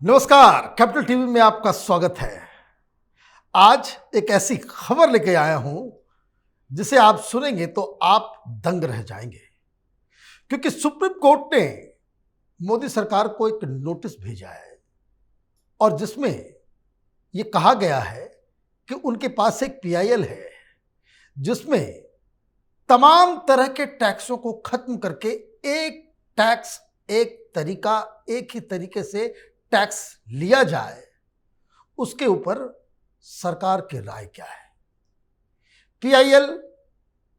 नमस्कार, capital TV में आपका स्वागत है। आज एक ऐसी खबर लेके आया हूं जिसे आप सुनेंगे तो आप दंग रह जाएंगे, क्योंकि सुप्रीम कोर्ट ने मोदी सरकार को एक नोटिस भेजा है और जिसमें यह कहा गया है कि उनके पास एक पीआईएल है जिसमें तमाम तरह के टैक्सों को खत्म करके एक टैक्स, एक तरीका, एक ही तरीके से टैक्स लिया जाए। उसके ऊपर सरकार की राय क्या है? पीआईएल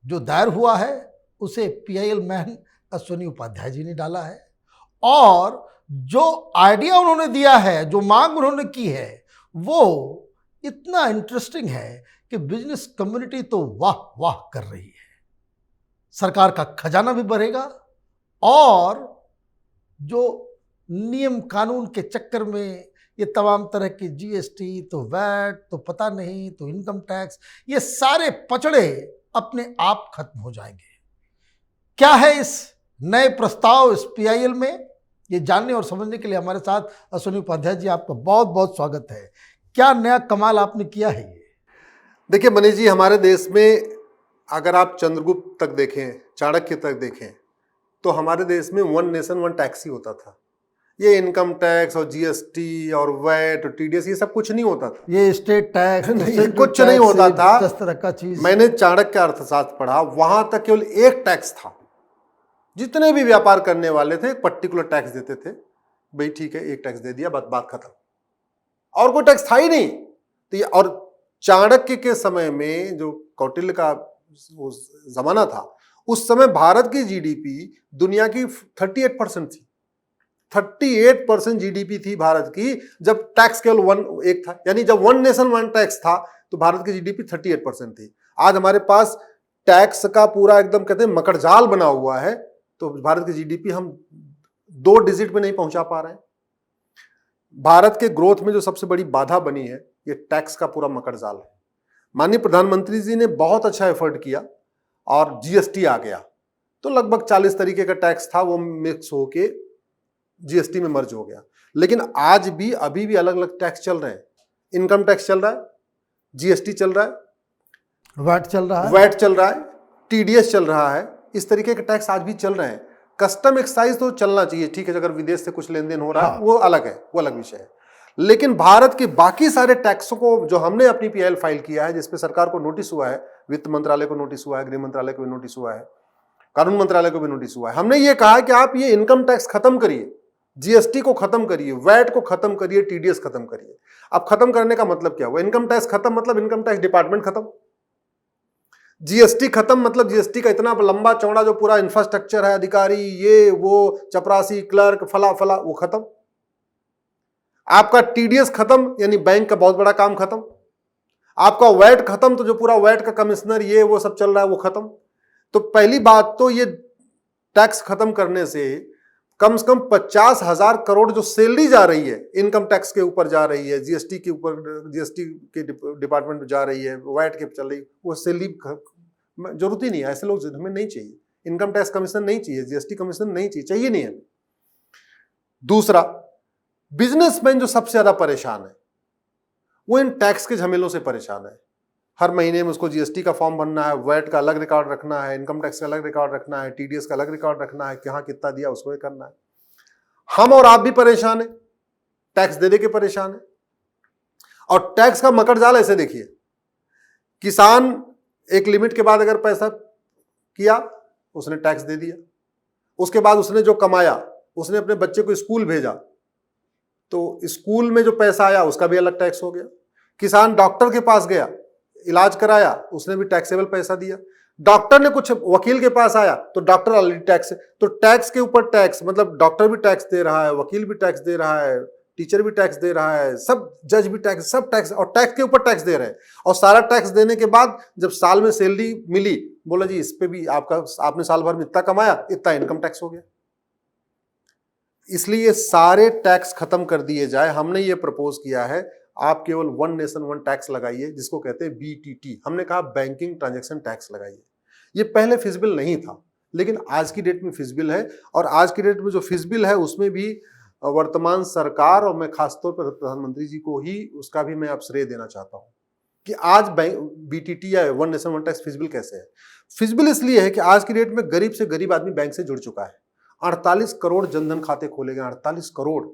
जो दायर हुआ है उसे पीआईएल मैन अश्विनी उपाध्याय जी ने डाला है और जो आइडिया उन्होंने दिया है, जो मांग उन्होंने की है, वो इतना इंटरेस्टिंग है कि बिजनेस कम्युनिटी तो वाह वाह कर रही है। सरकार का खजाना भी बढ़ेगा और जो नियम कानून के चक्कर में ये तमाम तरह की जीएसटी, तो वैट, तो पता नहीं, तो इनकम टैक्स, ये सारे पचड़े अपने आप खत्म हो जाएंगे। क्या है इस नए प्रस्ताव, इस पीआईएल में, ये जानने और समझने के लिए हमारे साथ अश्विनी उपाध्याय जी, आपका बहुत बहुत स्वागत है। क्या नया कमाल आपने किया है ये? देखिए मनीष जी, हमारे देश में अगर आप चंद्रगुप्त तक देखें, चाणक्य तक देखें, तो हमारे देश में वन नेशन वन टैक्स ही होता था। ये इनकम टैक्स और जीएसटी और वैट और टीडीएस ये सब कुछ नहीं होता था। ये स्टेट टैक्स नहीं, कुछ नहीं होता था। इस तरह का चीज मैंने चाणक्य अर्थशास्त्र पढ़ा, वहां तक केवल एक टैक्स था। जितने भी व्यापार करने वाले थे एक पर्टिकुलर टैक्स देते थे। भाई ठीक है, एक टैक्स दे दिया, बात खत्म, और कोई टैक्स था ही नहीं। तो ये, और चाणक्य के समय में जो कौटिल्य का वो जमाना था, उस समय भारत की जीडीपी दुनिया की 38% थी। 38% जीडीपी थी भारत की, जब टैक्स केवल एक था। यानी जब वन नेशन वन टैक्स था तो भारत की जीडीपी 38% थी। आज हमारे पास टैक्स का पूरा एकदम कहते हैं मकड़जाल बना हुआ है, तो भारत की जीडीपी हम 2 डिजिट में नहीं पहुंचा पा रहे हैं। भारत के ग्रोथ में जो सबसे बड़ी बाधा बनी है, ये टैक्स का पूरा मकड़जाल है। माननीय प्रधानमंत्री जी ने बहुत अच्छा एफर्ट किया और जीएसटी आ गया, तो लगभग 40 तरीके का टैक्स था, वो मिक्स होके जीएसटी में मर्ज हो गया। लेकिन आज भी अभी भी अलग अलग टैक्स चल रहे हैं। इनकम टैक्स चल रहा है, जीएसटी चल रहा है, वैट चल रहा है, टीडीएस चल रहा है। इस तरीके के टैक्स आज भी चल रहे हैं। कस्टम एक्साइज तो चलना चाहिए, ठीक है, अगर विदेश से कुछ लेन देन हो रहा है वो अलग है, वो अलग विषय है। लेकिन भारत के बाकी सारे टैक्सों को जो हमने अपनी पीआईएल फाइल किया है, जिसपे सरकार को नोटिस हुआ है, वित्त मंत्रालय को नोटिस हुआ है, गृह मंत्रालय को भी नोटिस हुआ है, कानून मंत्रालय को भी नोटिस हुआ है, हमने ये कहा कि आप ये इनकम टैक्स खत्म करिए, जीएसटी को खत्म करिए, वैट को खत्म करिए, टीडीएस खत्म करिए। अब खत्म करने का मतलब क्या हुआ? इनकम टैक्स खत्म मतलब इनकम टैक्स डिपार्टमेंट खत्म, जीएसटी खत्म मतलब जीएसटी का इतना लंबा चौड़ा जो पूरा इंफ्रास्ट्रक्चर है, अधिकारी, ये वो, चपरासी, क्लर्क, फला फला, वो खत्म। आपका टीडीएस खत्म, यानी बैंक का बहुत बड़ा काम खत्म। आपका वैट खत्म, तो जो पूरा वैट का कमिश्नर ये वो सब चल रहा है वो खत्म। तो पहली बात तो ये टैक्स खत्म करने से कम 50,000 करोड़ जो सैलरी जा रही है, इनकम टैक्स के ऊपर जा रही है, जीएसटी के ऊपर, जीएसटी के डिपार्टमेंट में जा रही है, वैट के चल रही, वो सैलरी जरूरत ही नहीं है। ऐसे लोग हमें नहीं चाहिए। इनकम टैक्स कमीशन नहीं चाहिए, जीएसटी कमीशन नहीं चाहिए नहीं हमें। दूसरा, बिजनेसमैन जो सबसे ज्यादा परेशान है वो इन टैक्स के झमेलों से परेशान है। हर महीने में उसको जीएसटी का फॉर्म भरना है, वैट का अलग रिकॉर्ड रखना है, इनकम टैक्स का अलग रिकॉर्ड रखना है, टीडीएस का अलग रिकॉर्ड रखना है, कहाँ कितना दिया उसको ये करना है। हम और आप भी परेशान है, टैक्स दे के परेशान है। और टैक्स का मकड़जाल ऐसे देखिए, किसान एक लिमिट के बाद अगर पैसा किया, उसने टैक्स दे दिया, उसके बाद उसने जो कमाया, उसने अपने बच्चे को स्कूल भेजा, तो स्कूल में जो पैसा आया उसका भी अलग टैक्स हो गया। किसान डॉक्टर के पास गया, इलाज कराया, उसने भी टैक्सेबल पैसा दिया। डॉक्टर ने कुछ वकील के पास आया तो डॉक्टर ऑलरेडी टैक्स, तो टैक्स के ऊपर टैक्स, मतलब डॉक्टर भी टैक्स दे रहा है, वकील भी टैक्स दे रहा है, टीचर भी टैक्स दे रहा है, सब जज भी टैक्स, सब टैक्स, और टैक्स के ऊपर टैक्स दे रहे हैं। और सारा टैक्स देने के बाद जब साल में सैलरी मिली, बोला जी इस पे भी आपने साल भर में इतना कमाया, इतना इनकम टैक्स हो गया। इसलिए सारे टैक्स खत्म कर दिए जाए। हमने ये प्रपोज किया है, आप केवल वन नेशन वन टैक्स लगाइए, जिसको कहते हैं बीटीटी। हमने कहा बैंकिंग ट्रांजैक्शन टैक्स लगाइए। ये पहले फिजिबल नहीं था, लेकिन आज की डेट में फिजिबल है। और आज की डेट में जो फिजिबल है उसमें भी वर्तमान सरकार और मैं खासतौर पर प्रधानमंत्री जी को ही उसका भी मैं अब श्रेय देना चाहता हूं कि आज बीटीटी या one nation one tax feasible कैसे है। फिजिबल इसलिए है कि आज की डेट में गरीब से गरीब आदमी बैंक से जुड़ चुका है। 48 करोड़ जनधन खाते खोले गए, 48 करोड़।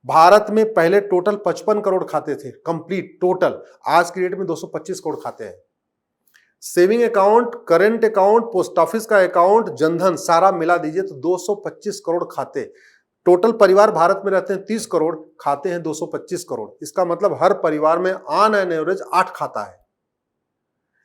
भारत में पहले टोटल 55 करोड़ खाते थे कंप्लीट टोटल, आज की डेट में 225 करोड़ खाते हैं। Saving account, current account, post office का अकाउंट, जनधन सारा मिला दीजिए तो 225 करोड़ खाते। टोटल परिवार भारत में रहते हैं 30 करोड़, खाते हैं 225 करोड़। इसका मतलब हर परिवार में ऑन एन एवरेज 8 खाता है।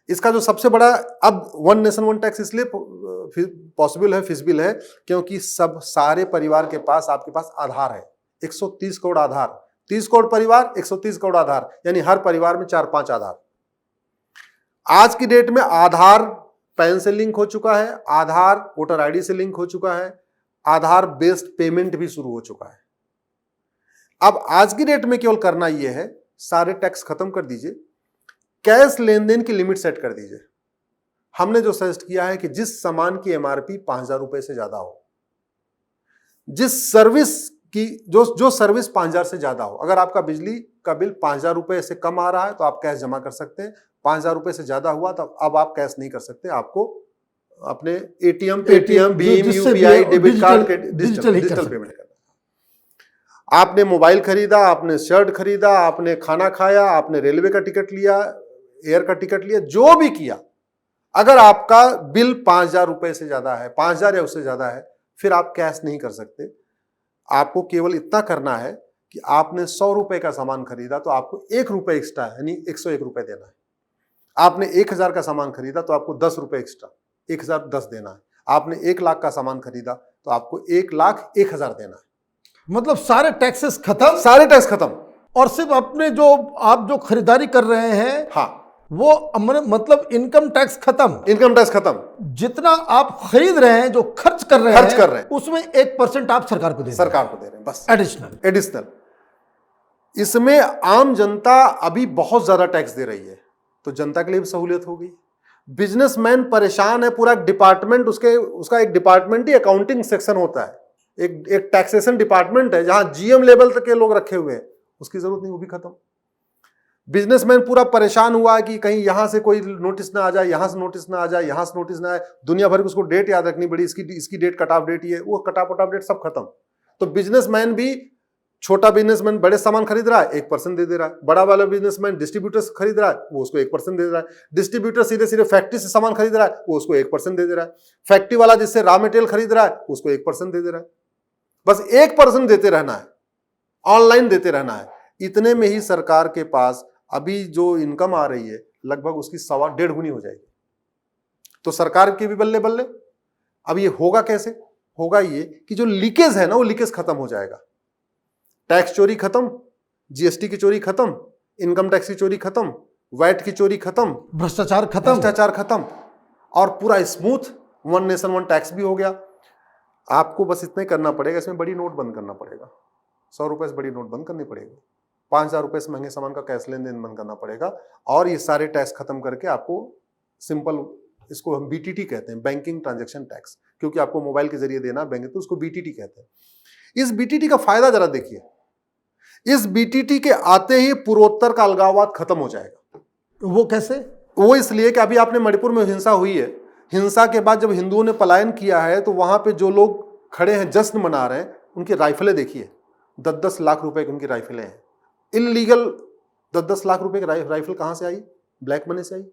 इसका जो सबसे बड़ा अब वन नेशन वन टैक्स इसलिए पॉसिबल है, फिजिबल है, क्योंकि सब सारे परिवार के पास आपके पास आधार है। 130 करोड़ आधार, 30 करोड़ परिवार, 130 करोड़ आधार, यानी हर परिवार में 4-5 आधार। आज की डेट में आधार पैन से लिंक हो चुका है, आधार वोटर आईडी से लिंक हो चुका है, आधार बेस्ड पेमेंट भी शुरू हो चुका है। अब आज की डेट में केवल करना यह है, सारे टैक्स खत्म कर दीजिए, कैश लेन देन की लिमिट सेट कर दीजिए। हमने जो सजेस्ट किया है कि जिस सामान की एमआरपी 5,000 रुपए से ज्यादा हो, जिस सर्विस की जो सर्विस 5,000 से ज्यादा हो, अगर आपका बिजली का बिल 5,000 रुपए से कम आ रहा है तो आप कैश जमा कर सकते हैं। 5,000 रुपए से ज्यादा हुआ तो अब आप कैश नहीं कर सकते, आपको अपने ATM, Paytm, Bhim, UPI, debit card के डिजिटल पेमेंट करना। आपने मोबाइल खरीदा, आपने शर्ट खरीदा, आपने खाना खाया, आपने रेलवे का टिकट लिया, एयर का टिकट लिया, जो भी किया, अगर आपका बिल 5,000 रुपए से ज्यादा है, 5,000 या उससे ज्यादा है, फिर आप कैश नहीं कर सकते। आपको केवल इतना करना है कि आपने 100 रुपए का सामान खरीदा तो आपको 1 रुपए एक्स्ट्रा यानी 101 रुपए देना है। आपने 1,000 का सामान खरीदा तो आपको 10 रुपए एक्स्ट्रा 1,010 देना है। आपने 1 लाख का सामान खरीदा तो आपको 1,01,000 देना है। मतलब सारे टैक्सेस खत्म, सारे टैक्स खत्म, और सिर्फ अपने आप जो खरीदारी कर रहे हैं, हाँ, वो मतलब इनकम टैक्स खत्म। इनकम टैक्स खत्म। जितना आप खरीद रहे हैं, जो खर्च कर रहे हैं, उसमें 1% आप सरकार को दे रहे हैं, बस एडिशनल। इसमें आम जनता अभी बहुत ज्यादा टैक्स दे रही है, तो जनता के लिए भी सहूलियत हो गई। बिजनेसमैन परेशान है, पूरा डिपार्टमेंट उसका एक डिपार्टमेंट ही अकाउंटिंग सेक्शन होता है, एक टैक्सेशन डिपार्टमेंट है जहां जीएम लेवल तक के लोग रखे हुए हैं, उसकी जरूरत नहीं, वो भी खत्म। बिजनेसमैन पूरा परेशान हुआ कि कहीं यहां से कोई नोटिस ना आ जाए, यहां से नोटिस ना आ जाए, यहां से नोटिस ना आए, दुनिया भर की उसको डेट याद रखनी पड़ी, इसकी डेट कट ऑफ डेट ये, वो कट ऑफ डेट सब खत्म। तो बिजनेसमैन भी, छोटा बिजनेसमैन बड़े सामान खरीद रहा है 1% दे रहा है, बड़ा वाला बिजनेसमैन डिस्ट्रीब्यूटर खरीद रहा है, वो उसको 1% दे रहा है, डिस्ट्रीब्यूटर सीधे सीधे फैक्ट्री से सामान खरीद रहा है, वो उसको 1% दे रहा है, फैक्ट्री वाला जिससे रॉ मटेरियल खरीद रहा है उसको 1% दे रहा है। बस 1% देते रहना है, ऑनलाइन देते रहना है। इतने में ही सरकार के पास अभी जो इनकम आ रही है लगभग उसकी 1.25 गुनी हो जाएगी। तो सरकार के भी बल्ले बल्ले। अब ये होगा कैसे? होगा ये कि जो लीकेज है ना, वो लीकेज खत्म हो जाएगा। टैक्स चोरी खत्म, जीएसटी की चोरी खत्म, इनकम टैक्स की चोरी खत्म, वैट की चोरी खत्म, भ्रष्टाचार खत्म, और पूरा smooth one nation one tax भी हो गया। आपको बस इतना ही करना पड़ेगा, इसमें बड़ी नोट बंद करना पड़ेगा, 100 रुपए से बड़ी नोट बंद करनी पड़ेगी, 5,000 रुपए से महंगे सामान का कैश लेन देन बंद करना पड़ेगा, और ये सारे टैक्स खत्म करके आपको सिंपल, इसको हम बीटीटी कहते हैं, बैंकिंग ट्रांजैक्शन टैक्स, क्योंकि आपको मोबाइल के जरिए देना बैंक, तो उसको बीटीटी कहते हैं। इस बीटीटी का फायदा जरा देखिए, इस बीटीटी के आते ही पूर्वोत्तर का अलगाववाद खत्म हो जाएगा। वो कैसे? वो इसलिए कि अभी आपने मणिपुर में हिंसा हुई है, हिंसा के बाद जब हिंदुओं ने पलायन किया है तो वहां पे जो लोग खड़े हैं जश्न मना रहे हैं, उनकी राइफलें देखिए, 10-10 लाख रुपए की उनकी राइफलें हैं। इलीगल 10-10 लाख रुपए की राइफल कहां से आई? ब्लैक मनी से आई।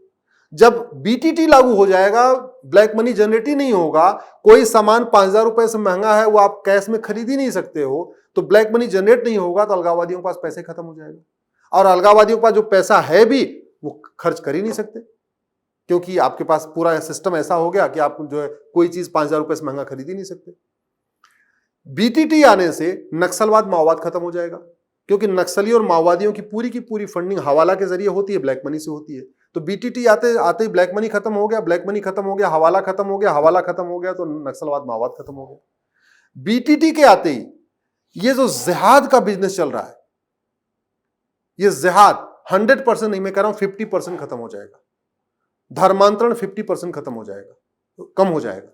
जब बीटीटी लागू हो जाएगा, ब्लैक मनी जनरेट ही नहीं होगा, कोई सामान 5,000 रुपए से महंगा है वो आप कैश में खरीद ही नहीं सकते हो, तो ब्लैक मनी जनरेट नहीं होगा, तो अलगाववादियों के पास पैसे खत्म हो जाएगा, और अलगाववादियों के पास जो पैसा है भी वो खर्च कर ही नहीं सकते, क्योंकि आपके पास पूरा सिस्टम ऐसा हो गया कि आप जो है कोई चीज 5,000 रुपए से महंगा खरीद ही नहीं सकते। बीटीटी आने से नक्सलवाद माओवाद खत्म हो जाएगा, क्योंकि नक्सली और माओवादियों की पूरी फंडिंग हवाला के जरिए होती है, ब्लैक मनी से होती है। तो बीटीटी आते ही ब्लैक मनी खत्म हो गया, ब्लैक मनी खत्म हो गया, हवाला खत्म हो गया, हवाला खत्म हो गया, तो नक्सलवाद माओवाद खत्म हो गया। बीटीटी के आते ही ये जो जिहाद का बिजनेस चल रहा है, ये जिहाद 100% नहीं, मैं कह रहा हूं 50% खत्म हो जाएगा। धर्मांतरण 50% खत्म हो जाएगा, कम हो जाएगा।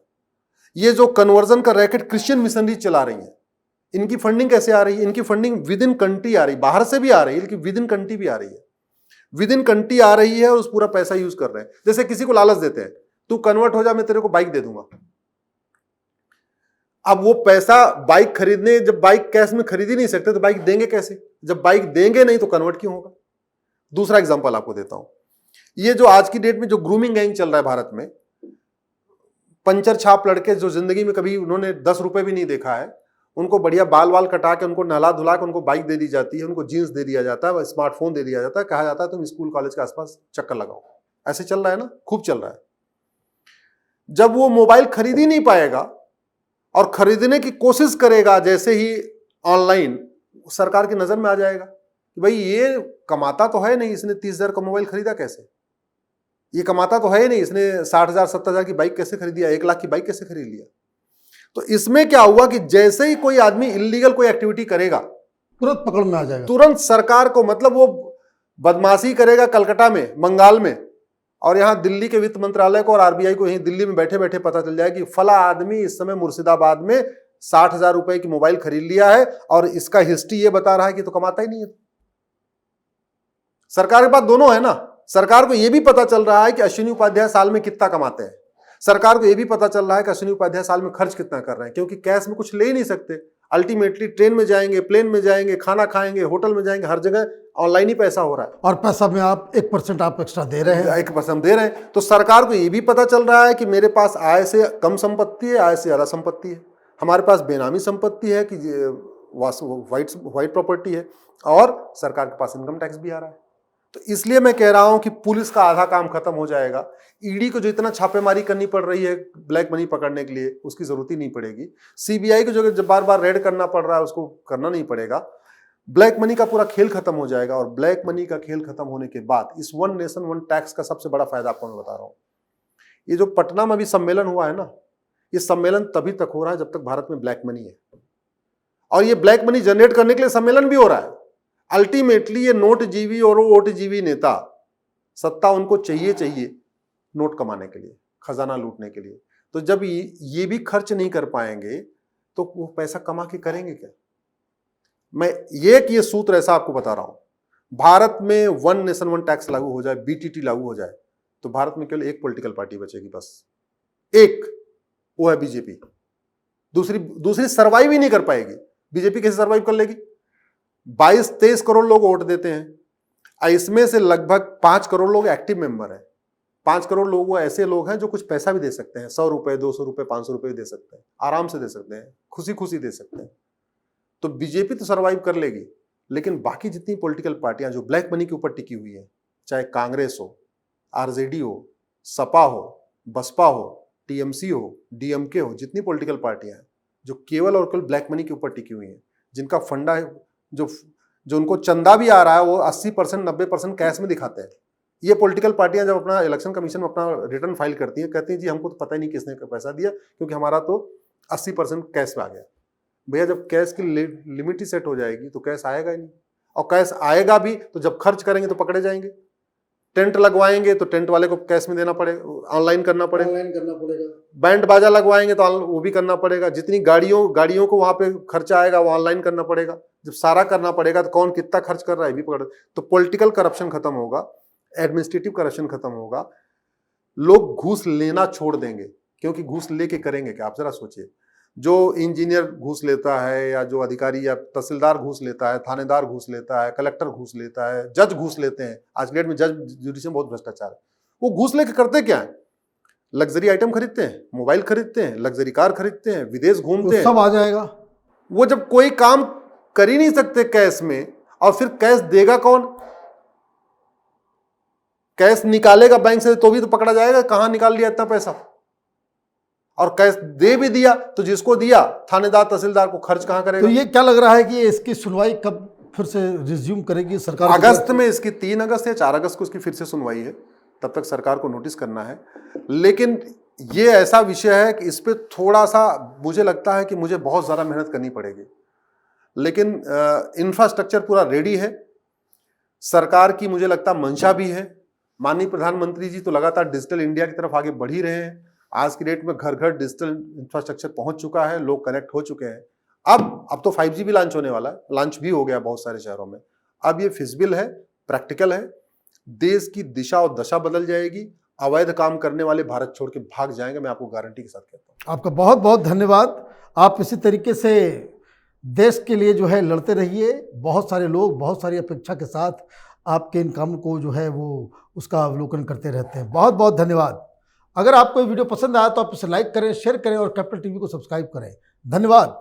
ये जो कन्वर्जन का रैकेट क्रिश्चियन मिशनरी चला रही है, इनकी फंडिंग कैसे आ रही है? इनकी फंडिंग विद इन कंट्री आ रही, बाहर से भी आ रही है लेकिन विद इन कंट्री भी आ रही है। विद इन कंट्री आ रही है और उस पूरा पैसा यूज कर रहे हैं। जैसे किसी को लालच देते हैं, तू कन्वर्ट हो जा, मैं तेरे को बाइक दे दूंगा। अब वो पैसा बाइक खरीदने, जब बाइक कैश में खरीद ही नहीं सकते तो बाइक देंगे कैसे? जब बाइक देंगे नहीं तो कन्वर्ट क्यों होगा? दूसरा एग्जांपल आपको देता हूं, ये जो आज की डेट में जो ग्रूमिंग गैंग चल रहा है भारत में, पंचर छाप लड़के जो जिंदगी में कभी उन्होंने 10 रुपए भी नहीं देखा है, उनको बढ़िया बाल वाल कटा के, उनको नहला धुला के उनको बाइक दे दी जाती है, उनको जीन्स दे दिया जाता है, स्मार्टफोन दे दिया जाता है, कहा जाता है तुम स्कूल कॉलेज के आसपास चक्कर लगाओ। ऐसे चल रहा है ना, खूब चल रहा है। जब वो मोबाइल खरीद ही नहीं पाएगा और खरीदने की कोशिश करेगा जैसे ही ऑनलाइन, सरकार की नजर में आ जाएगा कि भाई ये कमाता तो है नहीं, इसने 30,000 का मोबाइल खरीदा कैसे? ये कमाता तो है नहीं, इसने 60,000 70,000 की बाइक कैसे खरीदी, 1 लाख की बाइक कैसे खरीद लिया? तो इसमें क्या हुआ कि जैसे ही कोई आदमी इलीगल कोई एक्टिविटी करेगा तुरंत पकड़ में आ जाएगा, तुरंत सरकार को, मतलब वो बदमाशी करेगा कलकत्ता में, बंगाल में, और यहां दिल्ली के वित्त मंत्रालय को और आरबीआई को यहीं दिल्ली में बैठे बैठे पता चल जाएगा कि फला आदमी इस समय मुर्शिदाबाद में 60,000 रुपए की मोबाइल खरीद लिया है और इसका हिस्ट्री ये बता रहा है कि तो कमाता ही नहीं है। सरकार के पास दोनों है ना, सरकार को यह भी पता चल रहा है कि अश्विनी उपाध्याय साल में कितना कमाते हैं, सरकार को यह भी पता चल रहा है कि अश्विनी उपाध्याय साल में खर्च कितना कर रहे हैं, क्योंकि कैश में कुछ ले ही नहीं सकते। अल्टीमेटली ट्रेन में जाएंगे, प्लेन में जाएंगे, खाना खाएंगे, होटल में जाएंगे, हर जगह ऑनलाइन ही पैसा हो रहा है और पैसा में आप 1% आप एक्स्ट्रा दे रहे हैं, 1% दे रहे हैं। तो सरकार को यह भी पता चल रहा है कि मेरे पास आय से कम संपत्ति है, आय से ज्यादा संपत्ति है, हमारे पास बेनामी संपत्ति है कि व्हाइट प्रॉपर्टी है, और सरकार के पास इनकम टैक्स भी आ रहा है। तो इसलिए मैं कह रहा हूं कि पुलिस का आधा काम खत्म हो जाएगा। ईडी को जो इतना छापेमारी करनी पड़ रही है ब्लैक मनी पकड़ने के लिए, उसकी जरूरत ही नहीं पड़ेगी। सीबीआई को जो बार बार रेड करना पड़ रहा है उसको करना नहीं पड़ेगा। ब्लैक मनी का पूरा खेल खत्म हो जाएगा, और ब्लैक मनी का खेल खत्म होने के बाद इस वन नेशन वन टैक्स का सबसे बड़ा फायदा आपको मैं बता रहा हूं। ये जो पटना में अभी सम्मेलन हुआ है ना, ये सम्मेलन तभी तक हो रहा है जब तक भारत में ब्लैक मनी है, और ये ब्लैक मनी जनरेट करने के लिए सम्मेलन भी हो रहा है। अल्टीमेटली ये नोट जीवी और वोट जीवी नेता, सत्ता उनको चाहिए नोट कमाने के लिए, खजाना लूटने के लिए। तो जब ये भी खर्च नहीं कर पाएंगे तो वो पैसा कमा के करेंगे क्या? मैं ये सूत्र ऐसा आपको बता रहा हूं, भारत में वन नेशन वन टैक्स लागू हो जाए, बीटीटी लागू हो जाए, तो भारत में केवल एक पॉलिटिकल पार्टी बचेगी, बस एक, वो है बीजेपी। दूसरी सर्वाइव ही नहीं कर पाएगी। बीजेपी कैसे सर्वाइव कर लेगी? 22-23 करोड़ लोग वोट देते हैं, इसमें से लगभग 5 करोड़ लोग एक्टिव मेंबर हैं। 5 करोड़ लोग वो ऐसे लोग हैं जो कुछ पैसा भी दे सकते हैं, 100 रुपए, 200 रुपए, 500 रुपए भी दे सकते हैं, आराम से दे सकते हैं, खुशी खुशी दे सकते हैं। तो बीजेपी तो सर्वाइव कर लेगी, लेकिन बाकी जितनी पॉलिटिकल पार्टियां जो ब्लैक मनी के ऊपर टिकी हुई है, चाहे कांग्रेस हो, आरजेडी हो, सपा हो, बसपा हो, टीएमसी हो, डीएमके हो, जितनी पॉलिटिकल पार्टियां हैं जो केवल और केवल ब्लैक मनी के ऊपर टिकी हुई हैं, जिनका फंडा है, जो उनको चंदा भी आ रहा है वो 80% 90% कैश में दिखाते हैं। ये पॉलिटिकल पार्टियां जब अपना इलेक्शन कमीशन में अपना रिटर्न फाइल करती हैं, कहती हैं जी हमको तो पता ही नहीं किसने पैसा दिया, क्योंकि हमारा तो 80% कैश में आ गया। भैया जब कैश की लिमिट ही सेट हो जाएगी तो कैश आएगा ही नहीं, और कैश आएगा भी तो जब खर्च करेंगे तो पकड़े जाएंगे। टेंट लगवाएंगे तो टेंट वाले को कैश में देना पड़ेगा, ऑनलाइन करना पड़ेगा। बैंड बाजा लगवाएंगे तो वो भी करना पड़ेगा। जितनी गाड़ियों को वहां पे खर्चा आएगा वो ऑनलाइन करना पड़ेगा। जब सारा करना पड़ेगा तो कौन कितना खर्च कर रहा है भी पकड़। तो पॉलिटिकल करप्शन खत्म होगा, एडमिनिस्ट्रेटिव करप्शन खत्म होगा, लोग घूस लेना छोड़ देंगे। क्योंकि घूस लेके करेंगे क्या? आप जरा सोचिए, जो इंजीनियर घूस लेता है, या जो अधिकारी या तहसीलदार घूस लेता है, थानेदार घूस लेता है, कलेक्टर घूस लेता है, जज घूस लेते हैं। आज के डेट में जज जुडिशरी में बहुत भ्रष्टाचार है। वो घूस लेके करते क्या है? लग्जरी आइटम खरीदते हैं, मोबाइल खरीदते हैं, लग्जरी कार खरीदते हैं, विदेश घूमते हैं, सब आ जाएगा। वो जब कोई काम कर ही नहीं सकते कैश में, और फिर कैश देगा कौन? कैश निकालेगा बैंक से तो भी तो पकड़ा जाएगा, कहां निकाल लिया इतना पैसा। और कैश दे भी दिया तो जिसको दिया थानेदार तहसीलदार को खर्च कहां करेगा? तो ये क्या लग रहा है कि इसकी सुनवाई कब फिर से रिज्यूम करेगी सरकार? अगस्त में इसकी 3 अगस्त या 4 अगस्त को इसकी फिर से सुनवाई है, तब तक सरकार को नोटिस करना है। लेकिन ये ऐसा विषय है कि इस पे थोड़ा सा मुझे लगता है कि मुझे बहुत ज्यादा मेहनत करनी पड़ेगी, लेकिन इंफ्रास्ट्रक्चर पूरा रेडी है। सरकार की मुझे लगता है मंशा भी है। माननीय प्रधानमंत्री जी तो लगातार डिजिटल इंडिया की तरफ आगे बढ़ ही रहे हैं। आज की डेट में घर घर डिजिटल इंफ्रास्ट्रक्चर पहुंच चुका है, लोग कनेक्ट हो चुके हैं। अब तो 5G भी लॉन्च होने वाला है, लॉन्च भी हो गया बहुत सारे शहरों में। अब ये फिजिबल है, प्रैक्टिकल है, देश की दिशा और दशा बदल जाएगी, अवैध काम करने वाले भारत छोड़ के भाग जाएंगे, मैं आपको गारंटी के साथ कहता हूँ। आपका बहुत बहुत धन्यवाद। आप इसी तरीके से देश के लिए जो है लड़ते रहिए। बहुत सारे लोग बहुत सारी अपेक्षा के साथ आपके इन काम को जो है वो उसका अवलोकन करते रहते हैं। बहुत बहुत धन्यवाद। अगर आपको ये वीडियो पसंद आया तो आप इसे लाइक करें, शेयर करें और कैपिटल टीवी को सब्सक्राइब करें। धन्यवाद।